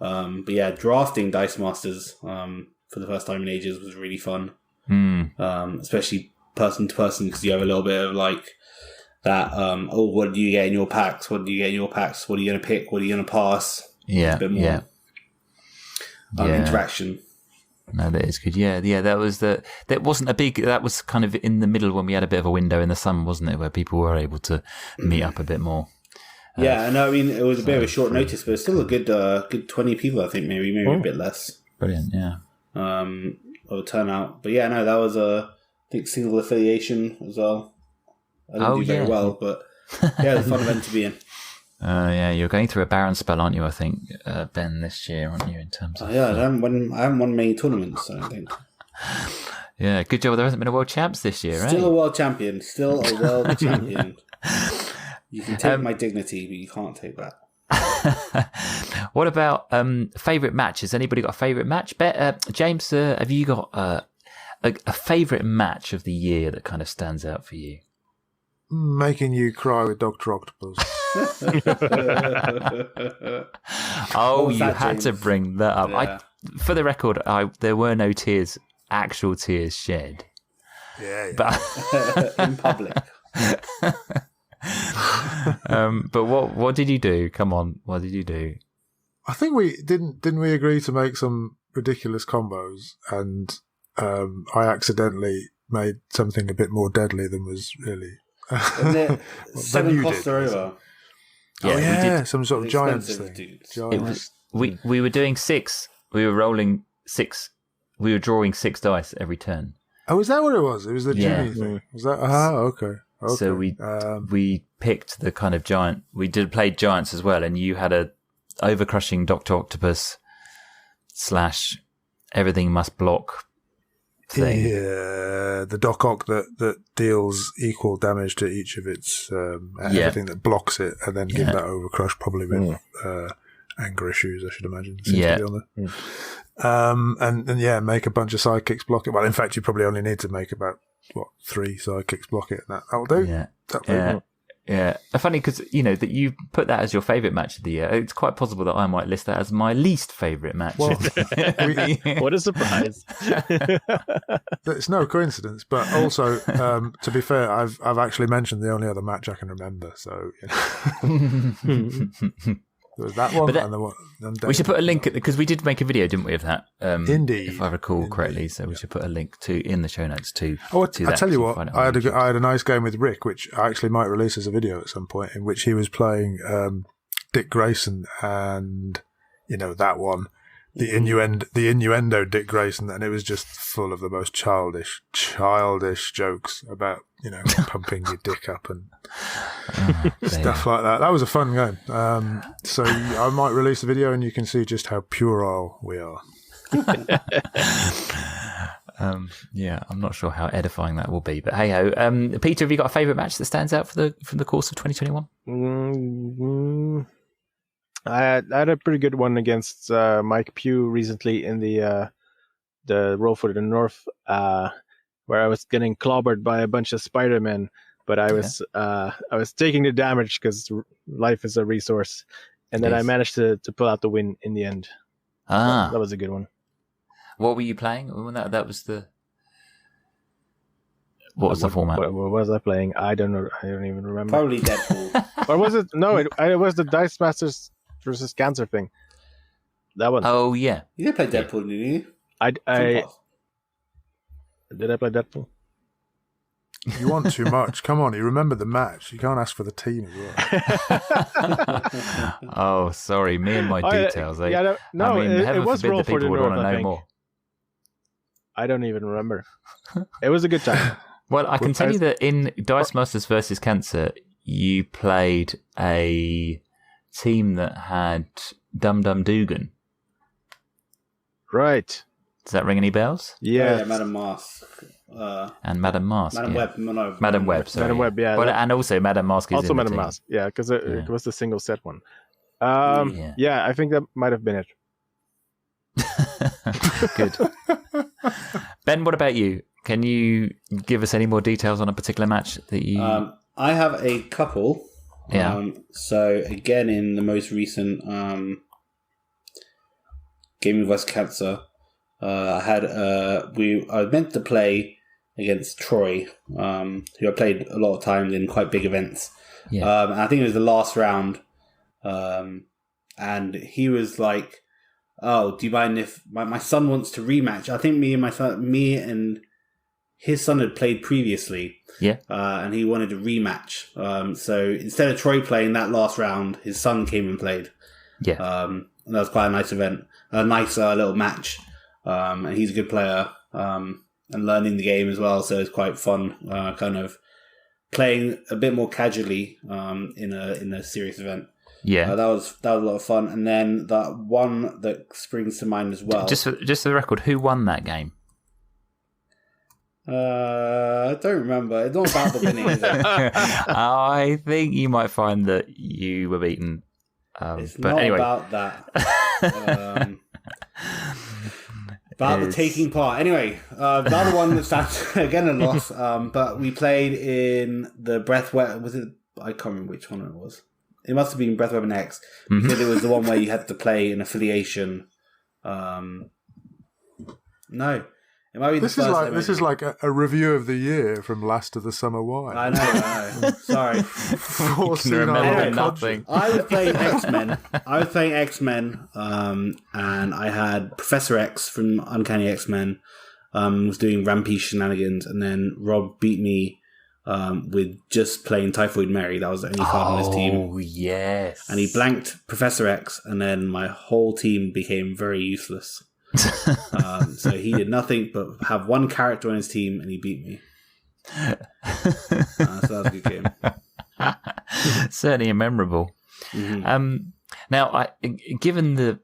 But yeah, drafting Dice Masters for the first time in ages was really fun. Especially person to person, because you have a little bit of like that, what do you get in your packs? What do you get in your packs? What are you going to pick? What are you going to pass? Yeah. A bit more interaction. No, that is good. Yeah, that was that wasn't a big, that was kind of in the middle when we had a bit of a window in the sun, wasn't it, where people were able to meet up a bit more. Yeah, and I mean, it was a bit of a short notice, but it's still a good 20 people, I think, maybe a bit less. Brilliant, yeah. Of a turnout. But yeah, no, that was I think single affiliation as well. I didn't do very well, but yeah, it was a fun event to be in. Yeah, you're going through a barren spell, aren't you? I think, Ben, this year, aren't you? In terms of I haven't won many tournaments, I don't think. Yeah, good job. There hasn't been a world champs this year, Still a world champion. Still a world champion. You can take my dignity, but you can't take that. What about favourite matches? Anybody got a favourite match? James, have you got a favourite match of the year that kind of stands out for you? Making you cry with Dr. Octopus. Oh, you had to bring that up. Yeah. For the record, there were no tears, actual tears shed. Yeah. But in public. But what did you do? Come on, what did you do? I think we didn't we agree to make some ridiculous combos, and I accidentally made something a bit more deadly than was really. Isn't it 7 costs are over? Yeah, we did did. Some sort of giants thing. It was, we were doing 6. We were rolling 6. We were drawing 6 dice every turn. Oh, is that what it was? It was the Jimmy thing. Was that? Okay. So we picked the kind of giant. We played giants as well, and you had a overcrushing Dr. Octopus / everything must block thing. Yeah, the Doc Ock that deals equal damage to each of its everything that blocks it, and then give that overcrush probably with anger issues, I should imagine. Seems to be on there. And make a bunch of sidekicks block it. Well, in fact, you probably only need to make about 3 sidekicks block it, and that'll do. Yeah. Funny because that you put that as your favourite match of the year. It's quite possible that I might list that as my least favourite match. Well, what a surprise! It's no coincidence, but also to be fair, I've actually mentioned the only other match I can remember. So there was that one, and the one. We should put a link because we did make a video, didn't we, of that? Indeed, if I recall correctly. So we should put a link in the show notes to. I tell you what, I had a nice game with Rick, which I actually might release as a video at some point, in which he was playing Dick Grayson, and that one, the innuendo Dick Grayson, and it was just full of the most childish jokes about pumping your dick up and stuff like that. That was a fun game. So I might release a video and you can see just how puerile we are. I'm not sure how edifying that will be, but hey ho. Peter, have you got a favourite match that stands out from the course of 2021? I had a pretty good one against Mike Pugh recently in the Roll for the North, where I was getting clobbered by a bunch of Spider-Men, but I was taking the damage because life is a resource, and then I managed to pull out the win in the end. That was a good one. What were you playing? That was the. What was the format? What was I playing? I don't know. I don't even remember. Probably Deadpool. Or was it? No, it was the Dice Masters versus Cancer thing. That one. Oh yeah. You did play Deadpool, didn't you? Did I play Deadpool? You want too much. Come on, you remember the match. You can't ask for the team as well. Oh, sorry. Me and my details. It was Roll for the North, I think. More. I don't even remember. It was a good time. Well, I can tell you that in Dice Masters versus Cancer, you played a team that had Dum Dum Dugan. Right. Does that ring any bells? Yeah, Madam Mask. And Madam Mask. Madam Web. No, Madam Web, sorry. Madam Web, yeah. But, and also Madam Mask is also in Madam the team. Mask, yeah, because it was the single set one. Yeah, I think that might have been it. Good. Ben, what about you? Can you give us any more details on a particular match that you... I have a couple. Yeah. So, again, in the most recent Gaming vs. Cancer, I was meant to play against Troy, who I played a lot of times in quite big events. Yeah. And I think it was the last round. And he was like, "Oh, do you mind if my son wants to rematch?" I think me and his son had played previously. Yeah. And he wanted to rematch. So instead of Troy playing that last round, his son came and played. Yeah. And that was quite a nice event, a nice little match. And he's a good player, and learning the game as well. So it's quite fun, kind of playing a bit more casually in a serious event. Yeah, that was a lot of fun. And then that one that springs to mind as well. Just for the record, who won that game? I don't remember. It's not about the winning, is it? I think you might find that you were beaten. It's but not anyway. about that. About the taking part. Anyway, the other one that's again a loss. But we played in the Breathweb. Was it? I can't remember which one it was. It must have been Breathweb X, because it was the one where you had to play an affiliation. No, it might be. This is like a review of the year from Last of the Summer Wine. I know. Sorry. Nothing. I was playing X-Men. And I had Professor X from Uncanny X-Men. Was doing Rampage Shenanigans, and then Rob beat me with just playing Typhoid Mary. That was the only card on his team. Oh, yes. And he blanked Professor X, and then my whole team became very useless. So he did nothing but have one character on his team, and he beat me. So that was a good game. Certainly memorable. Mm-hmm. Now, given the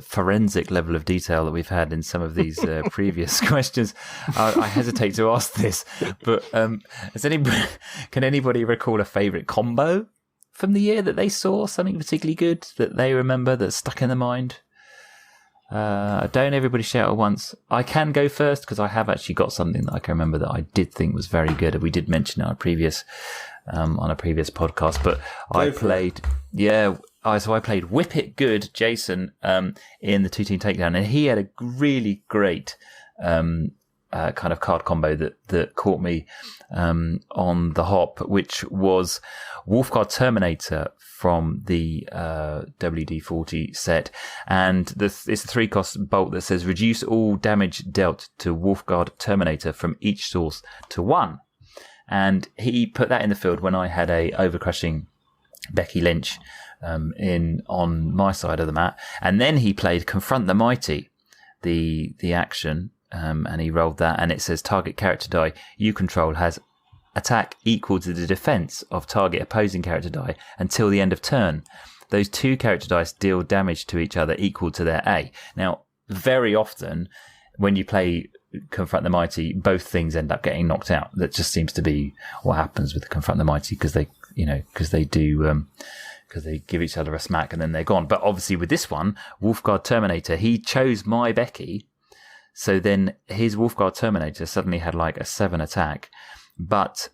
forensic level of detail that we've had in some of these previous questions, I hesitate to ask this, but can anybody recall a favourite combo from the year that they saw, something particularly good that they remember that stuck in their mind? Don't everybody shout at once. I can go first because I have actually got something that I can remember that I did think was very good. We did mention it on a previous podcast, but I played Whip It Good Jason in the 2-team takedown, and he had a really great kind of card combo that caught me on the hop, which was Wolfguard Terminator from the WD-40 set, and it's a 3-cost bolt that says reduce all damage dealt to Wolfguard Terminator from each source to 1. And he put that in the field when I had a overcrushing Becky Lynch on my side of the mat, and then he played Confront the Mighty, the action, and he rolled that, and it says target character die you control has attack equal to the defense of target opposing character die until the end of turn. Those 2 character dice deal damage to each other equal to their A. Now, very often when you play Confront the Mighty, both things end up getting knocked out. That just seems to be what happens with the Confront the Mighty, because they give each other a smack and then they're gone. But obviously with this one, Wolfguard Terminator, he chose my Becky, so then his Wolfguard Terminator suddenly had like a 7 attack, but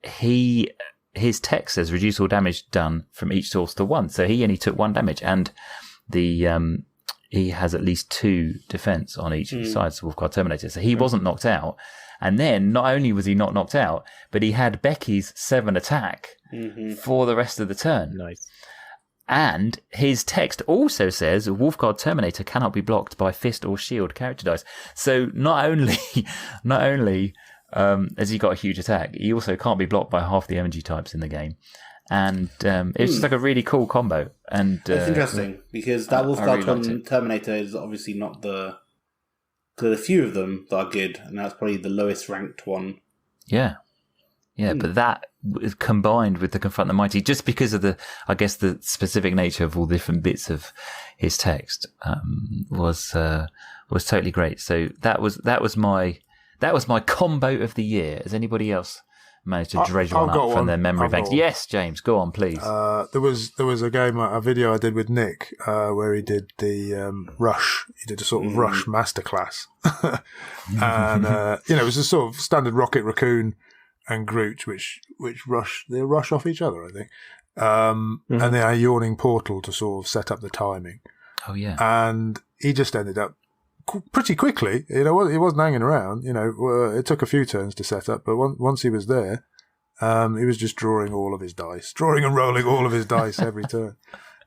his text says reduce all damage done from each source to 1, so he only took 1 damage, and he has at least 2 defense on each side, so Wolfguard Terminator, so he wasn't knocked out. And then not only was he not knocked out, but he had Becky's 7 attack for the rest of the turn. Nice. And his text also says Wolfguard Terminator cannot be blocked by fist or shield character dice. So not only has he got a huge attack, he also can't be blocked by half the energy types in the game. And it's just like a really cool combo. And it's interesting because that Wolfguard Terminator is obviously not the few of them that are good, and that's probably the lowest ranked one. Yeah. But that combined with the Confront the Mighty, just because of the specific nature of all the different bits of his text, was was totally great. So that was my combo of the year. Has anybody else managed to dredge one up from their memory banks? Yes, James, go on, please. There was a video I did with Nick where he did the Rush. He did a sort of Rush masterclass, and it was a sort of standard Rocket Raccoon and Groot, which rush off each other, I think, and then a yawning portal to sort of set up the timing. Oh yeah, and he just ended up pretty quickly. He wasn't hanging around. It took a few turns to set up, but once he was there, he was just drawing and rolling all of his dice every turn.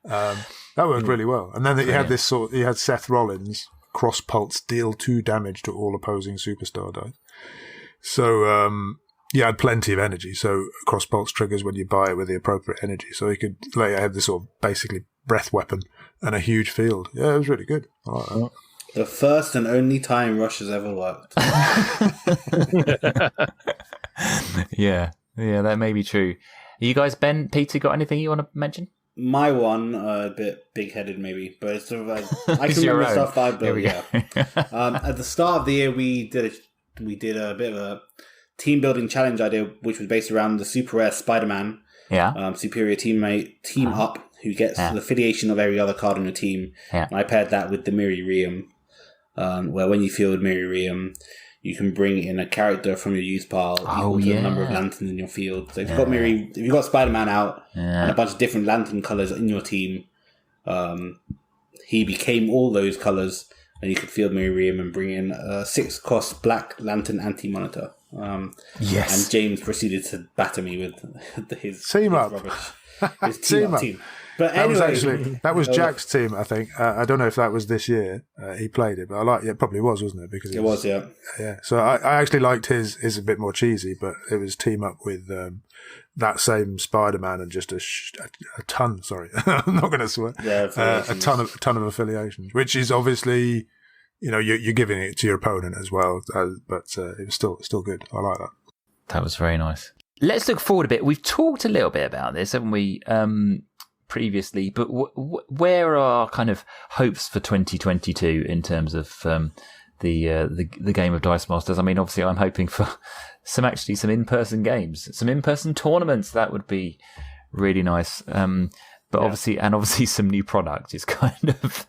That worked really well. And then he had Seth Rollins cross pulse, deal 2 damage to all opposing superstar dice. So he had plenty of energy. So cross pulse triggers when you buy it with the appropriate energy. So he could have this sort of basically breath weapon and a huge field. Yeah, it was really good. I like that. The first and only time Rush has ever worked. Yeah, that may be true. You guys, Ben, Peter, got anything you want to mention? My one, a bit big-headed maybe, but it's sort of like, I can remember stuff I built. Yeah. At the start of the year, we did a bit of a team building challenge idea, which was based around the super rare Spider-Man. Yeah. Superior team up, who gets the affiliation of every other card on your team. Yeah. And I paired that with the Miriam, where when you field Miriam, you can bring in a character from your use pile equal to the number of lanterns in your field. So if you've got Spider-Man out and a bunch of different lantern colours in your team, he became all those colours, and you could field Miriam and bring in a 6-cost black lantern anti-monitor. Yes. And James proceeded to batter me with his team up. Rubbish. His team up team. But anyway, that was Jack's team, I think. I don't know if that was this year he played it, but it probably was, wasn't it? Because it was, yeah. Yeah. So I actually liked his. His a bit more cheesy, but it was team up with that same Spider-Man and just a ton. Sorry, I'm not going to swear. Yeah, a ton of affiliations, which is obviously, you're giving it to your opponent as well. But it was still good. I like that. That was very nice. Let's look forward a bit. We've talked a little bit about this, haven't we? Previously, but where are kind of hopes for 2022 in terms of the game of Dice Masters? I mean, obviously, I'm hoping for some in-person games, some in-person tournaments. That would be really nice. But obviously, some new product is kind of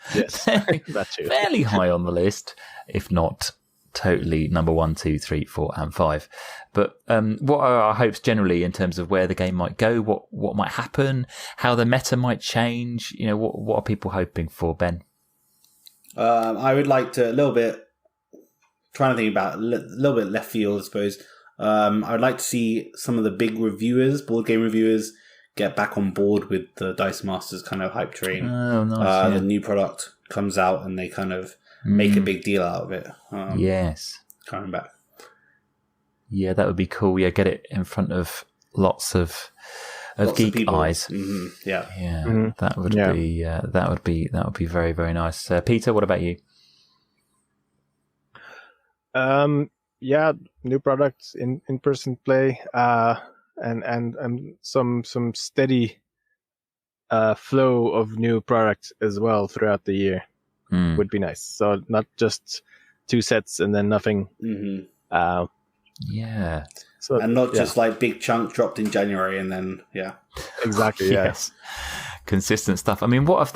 fairly high on the list, if not totally number 1, 2, 3, 4, and 5. But what are our hopes generally in terms of where the game might go, what might happen, how the meta might change? What are people hoping for, Ben? I would like to trying to think about a little bit left field, I suppose. I would like to see some of the big board game reviewers, get back on board with the Dice Masters kind of hype train. Oh, nice. The new product comes out and they kind of make a big deal out of it. Yes. Coming back. Yeah, that would be cool. Yeah, get it in front of lots of geek eyes. Mm-hmm. Yeah. Yeah. Mm-hmm. That would be very, very nice. Peter, what about you? New products, in-person play, and some steady flow of new products as well throughout the year would be nice. So not just 2 sets and then nothing. Mm-hmm. So, and not just like big chunk dropped in January and then exactly. Yes. Consistent stuff. I mean, where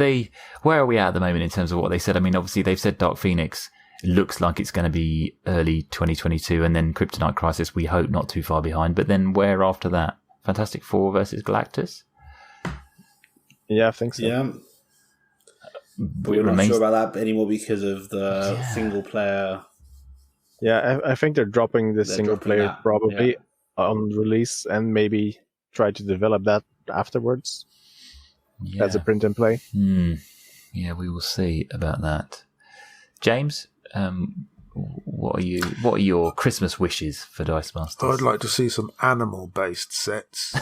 are we at the moment in terms of what they said? I mean, obviously they've said Dark Phoenix looks like it's going to be early 2022, and then Kryptonite Crisis, we hope not too far behind. But then where after that? Fantastic Four versus Galactus? Yeah, I think so. Yeah. We're not sure about that anymore because of the single player. Yeah, I think they're dropping the single player probably on release and maybe try to develop that afterwards as a print and play. Yeah, we will see about that. James, what are your Christmas wishes for Dice Masters? I'd like to see some animal-based sets.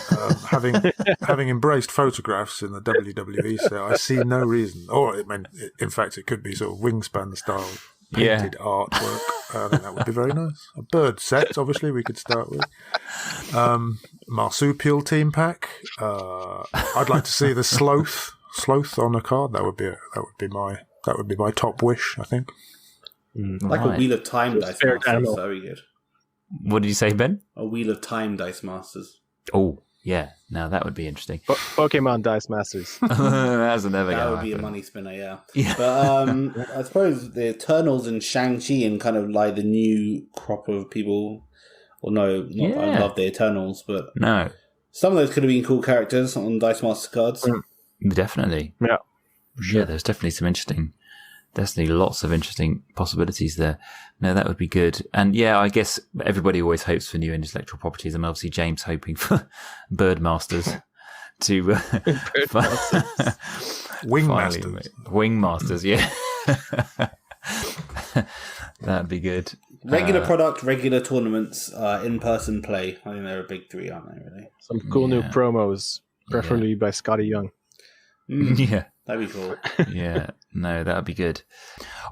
Having embraced photographs in the WWE set, I see no reason. In fact, it could be sort of Wingspan style painted artwork. I think that would be very nice. A bird set, obviously, we could start with. Marsupial team pack. I'd like to see the sloth on a card. That would be my top wish, I think. Like a Wheel of Time Dice Masters. Very good. What did you say, Ben? A Wheel of Time Dice Masters. Oh, yeah. Now that would be interesting. Pokemon Dice Masters. That's never that would be a money spinner, yeah. But I suppose the Eternals and Shang-Chi and kind of like the new crop of people. Well, no, not that I love the Eternals, but no, some of those could have been cool characters on Dice Master cards. Definitely. Yeah. Yeah, there's definitely lots of interesting possibilities there. No, that would be good. And yeah, I guess everybody always hopes for new intellectual properties. I'm obviously James hoping for Birdmasters to Wingmasters. Wingmasters, yeah. That'd be good. Regular product, regular tournaments, in-person play. I think they're a big three, aren't they, really? Some cool new promos, preferably by Scotty Young. Yeah. That'd be cool. Yeah, no, that'd be good.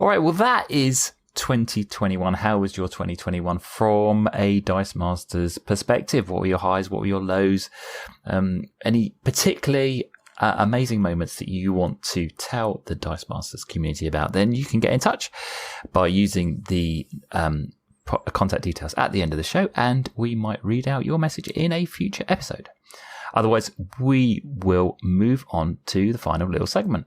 All right, well, that is 2021. How was your 2021 from a Dice Masters perspective? What were your highs? What were your lows? Any particularly amazing moments that you want to tell the Dice Masters community about? Then you can get in touch by using the contact details at the end of the show, and we might read out your message in a future episode. Otherwise, we will move on to the final little segment.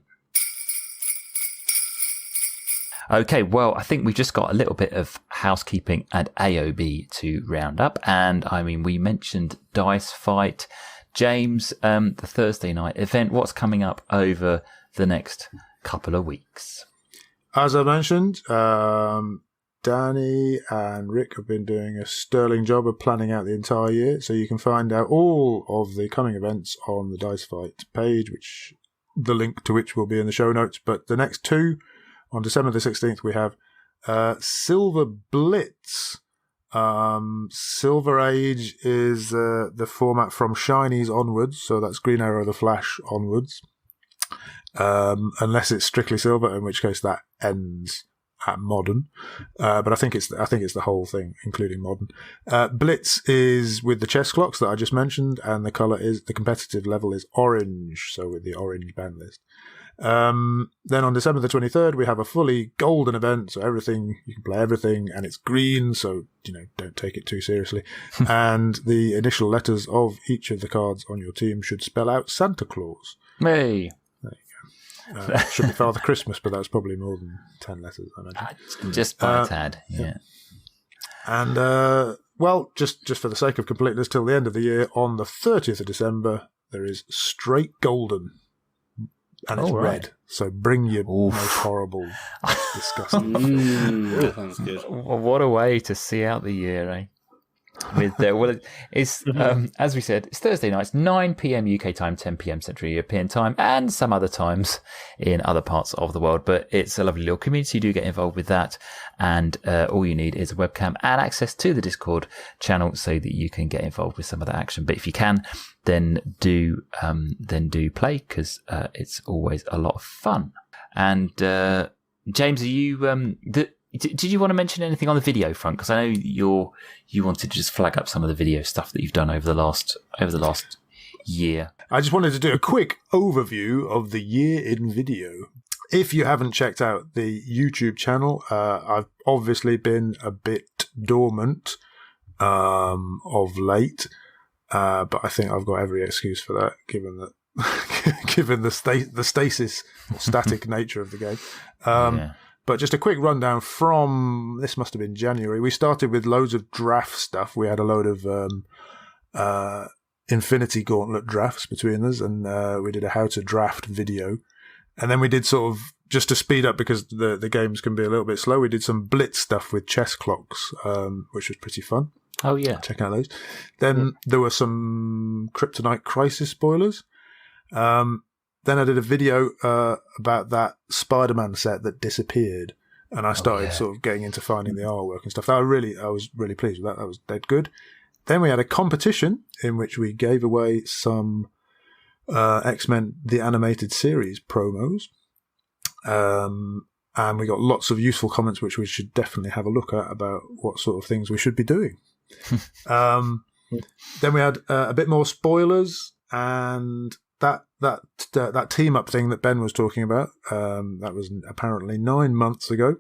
Okay, well, I think we've just got a little bit of housekeeping and AOB to round up. And I mean, we mentioned Dice Fight. James, the Thursday night event, what's coming up over the next couple of weeks? As I mentioned, Danny and Rick have been doing a sterling job of planning out the entire year, so you can find out all of the coming events on the Dice Fight page, which the link to which will be in the show notes. But the next two, on December the 16th, we have Silver Blitz. Silver Age is the format from Shinies onwards, so that's Green Arrow, the Flash onwards, unless it's strictly Silver, in which case that ends at Modern, but I think it's the whole thing, including Modern. Blitz is with the chess clocks that I just mentioned, and the competitive level is orange, so with the orange band list. Then on December the 23rd, we have a fully golden event, so you can play everything, and it's green, so don't take it too seriously. And the initial letters of each of the cards on your team should spell out Santa Claus. Hey. It should be Father Christmas, but that's probably more than 10 letters, I imagine. Just by a tad, yeah. And, just for the sake of completeness, till the end of the year, on the 30th of December, there is Straight Golden, and it's red. So bring your most horrible, disgusting. That sounds good. What a way to see out the year, eh? It's as we said, it's Thursday nights, 9 p.m. UK time, 10 p.m. Central European time, and some other times in other parts of the world. But it's a lovely little community. You do get involved with that, and all you need is a webcam and access to the Discord channel so that you can get involved with some of the action. But if you can, then do play, because it's always a lot of fun. And James, are you Did you want to mention anything on the video front? Because I know you wanted to just flag up some of the video stuff that you've done over the last year. I just wanted to do a quick overview of the year in video. If you haven't checked out the YouTube channel, I've obviously been a bit dormant of late, but I think I've got every excuse for that, given the stasis or static nature of the game. But just a quick rundown from, this must have been January. We started with loads of draft stuff. We had a load of Infinity Gauntlet drafts between us, and we did a how to draft video. And then we did sort of, just to speed up because the games can be a little bit slow, we did some Blitz stuff with chess clocks, which was pretty fun. Oh, yeah. Check out those. Then there were some Kryptonite Crisis spoilers. Then I did a video about that Spider-Man set that disappeared, and I started sort of getting into finding the artwork and stuff. I was really pleased with that. That was dead good. Then we had a competition in which we gave away some X-Men The Animated Series promos, and we got lots of useful comments which we should definitely have a look at about what sort of things we should be doing. Then we had a bit more spoilers, and that team up thing that Ben was talking about, that was apparently 9 months ago.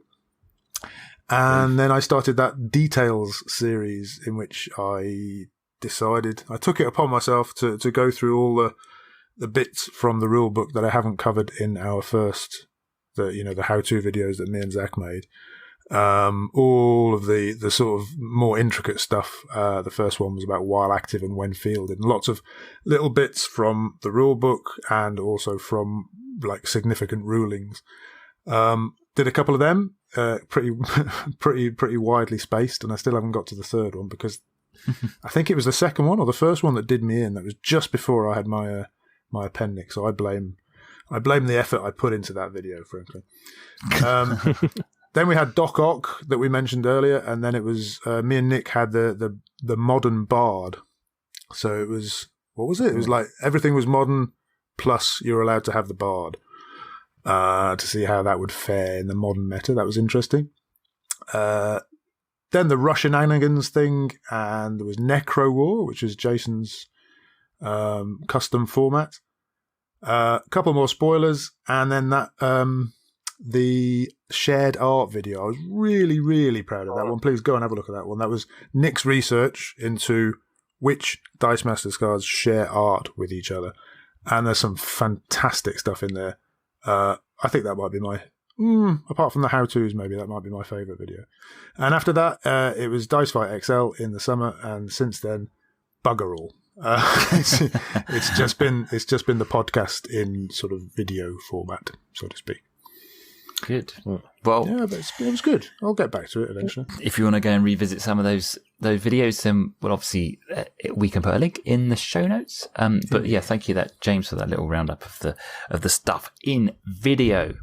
And then I started that Details series, in which I decided I took it upon myself to go through all the bits from the rule book that I haven't covered in our first, the how-to videos that me and Zach made. All of the sort of more intricate stuff. The first one was about while active and when fielded, and lots of little bits from the rule book and also from like significant rulings. Did a couple of them, pretty widely spaced, and I still haven't got to the third one because I think it was the second one or the first one that did me in. That was just before I had my appendix, so I blame the effort I put into that video, frankly. Then we had Doc Ock that we mentioned earlier, and then it was me and Nick had the modern bard. So it was, what was it? It was like everything was modern, plus you're allowed to have the bard to see how that would fare in the modern meta. That was interesting. Then the Rushenanigans thing, and there was Necro War, which is Jason's custom format. A couple more spoilers, and then that the shared art video. I was really, really proud of that one. Please go and have a look at that one. That was Nick's research into which Dice Masters cards share art with each other, and there's some fantastic stuff in there. I think that might be my, apart from the how-tos, maybe that might be my favourite video. And after that, it was Dice Fight XL in the summer, and since then, bugger all. It's just been the podcast in sort of video format, so to speak. Good. Well, yeah, but it was good. I'll get back to it eventually. If you want to go and revisit some of those videos, then well, obviously we can put a link in the show notes. But yeah, thank you, James, for that little roundup of the stuff in video.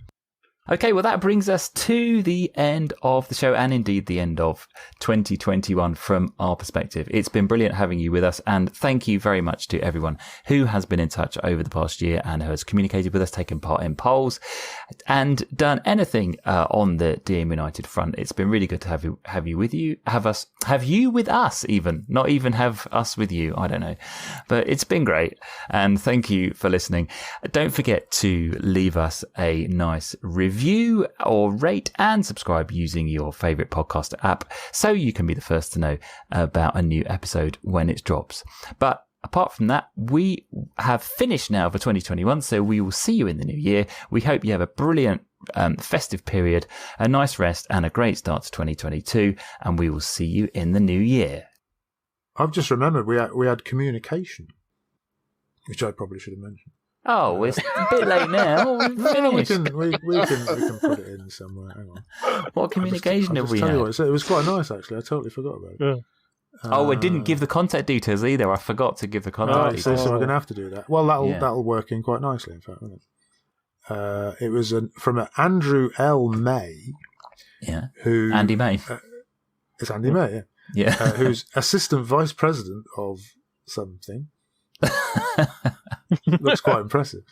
Okay, well, that brings us to the end of the show, and indeed the end of 2021 from our perspective. It's been brilliant having you with us, and thank you very much to everyone who has been in touch over the past year and who has communicated with us, taken part in polls, and done anything on the DM United front. It's been really good to have you with us, even not even have us with you. I don't know, but it's been great, and thank you for listening. Don't forget to leave us a nice review or rate and subscribe using your favorite podcast app so you can be the first to know about a new episode when it drops. But apart from that, we have finished now for 2021, so we will see you in the new year. We hope you have a brilliant festive period, a nice rest, and a great start to 2022, and we will see you in the new year. I've just remembered we had communication, which I probably should have mentioned. Oh, it's a bit late now. No, we can put it in somewhere. Hang on. What communication have we had? It was quite nice, actually. I totally forgot about it. Yeah. We didn't give the contact details either. I forgot to give the contact details. So we're going to have to do that. Well, that'll work in quite nicely, in fact, won't it? It was from Andrew L. May. Yeah. Andy May. It's Andy May, yeah. Yeah. Who's assistant vice president of something. Looks quite impressive.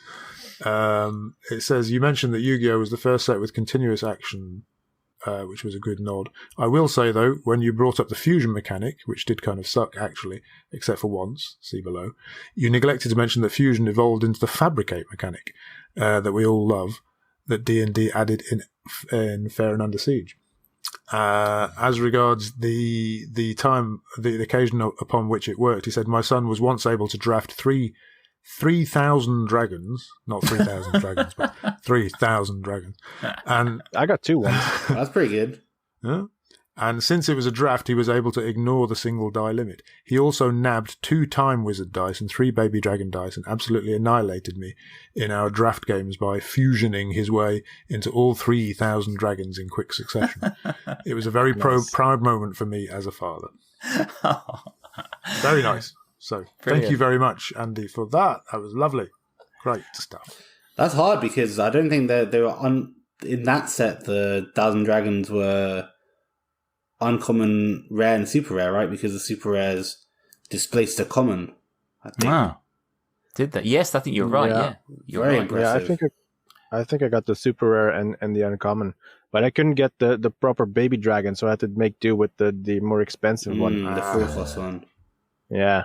It says, you mentioned that Yu-Gi-Oh! Was the first set with continuous action, which was a good nod. I will say, though, when you brought up the fusion mechanic, which did kind of suck, actually, except for once, see below, you neglected to mention that fusion evolved into the fabricate mechanic that we all love, that D&D added in Fair and Under Siege. As regards the occasion upon which it worked, he said, my son was once able to draft 3,000 dragons, not 3,000 dragons, but 3,000 dragons. And I got 2 once. That's pretty good. Yeah. And since it was a draft, he was able to ignore the single die limit. He also nabbed 2 Time Wizard dice and 3 Baby Dragon dice and absolutely annihilated me in our draft games by fusioning his way into all 3,000 dragons in quick succession. It was a very proud moment for me as a father. Very nice. So Thank you very much, Andy, for that. That was lovely. Great stuff. That's hard because I don't think they were in that set. The 1,000 Dragons were uncommon, rare, and super rare, right? Because the super rares displaced the common, I think. Wow. Did that? Yes, I think you're right. Yeah, you're very right. impressive. Yeah, I think I got the super rare and the uncommon, but I couldn't get the proper baby dragon, so I had to make do with the more expensive one, the 4+ one. Yeah,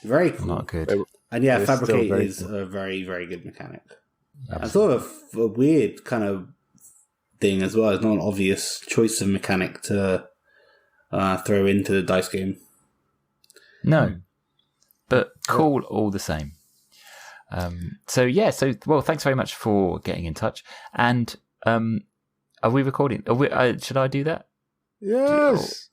very cool. Not good. And yeah, fabricate is a very, very good mechanic. Absolutely. And sort of a weird kind of thing as well. It's not an obvious choice of mechanic to throw into the dice game. No, but cool all the same. So thanks very much for getting in touch. And are we recording? Should I do that? Yes.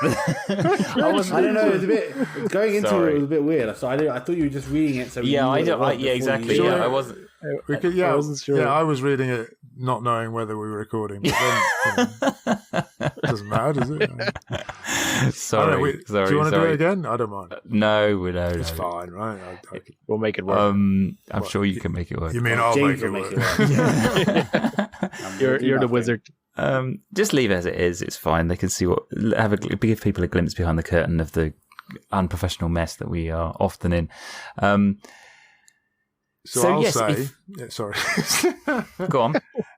I don't know. It was a bit going into it was a bit weird. So I thought you were just reading it. So exactly. Sure. Yeah, I wasn't. I wasn't sure. Yeah, I was reading it, not knowing whether we were recording. But then, it doesn't matter, does it? Sorry. Do you want to do it again? I don't mind. No. It's fine, right? We'll make it work. I'm sure you can make it work. You mean I'll make it work? You're the wizard. Just leave it as it is. It's fine. They can see give people a glimpse behind the curtain of the unprofessional mess that we are often in. I'll say, sorry. Go on.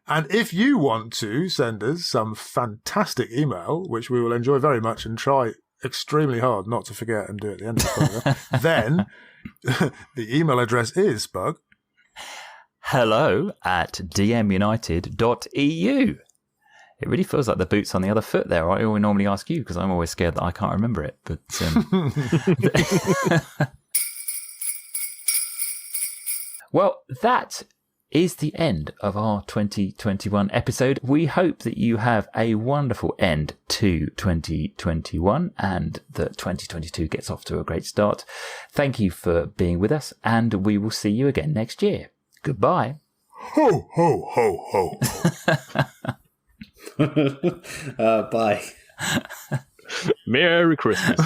And if you want to send us some fantastic email, which we will enjoy very much and try extremely hard not to forget and do at the end of the program, then the email address is Spug. hello@dmunited.eu. It really feels like the boot's on the other foot there. I always normally ask you because I'm always scared that I can't remember it. But well, that is the end of our 2021 episode. We hope that you have a wonderful end to 2021 and that 2022 gets off to a great start. Thank you for being with us, and we will see you again next year. Goodbye. Ho, ho, ho, ho. Bye. Merry Christmas.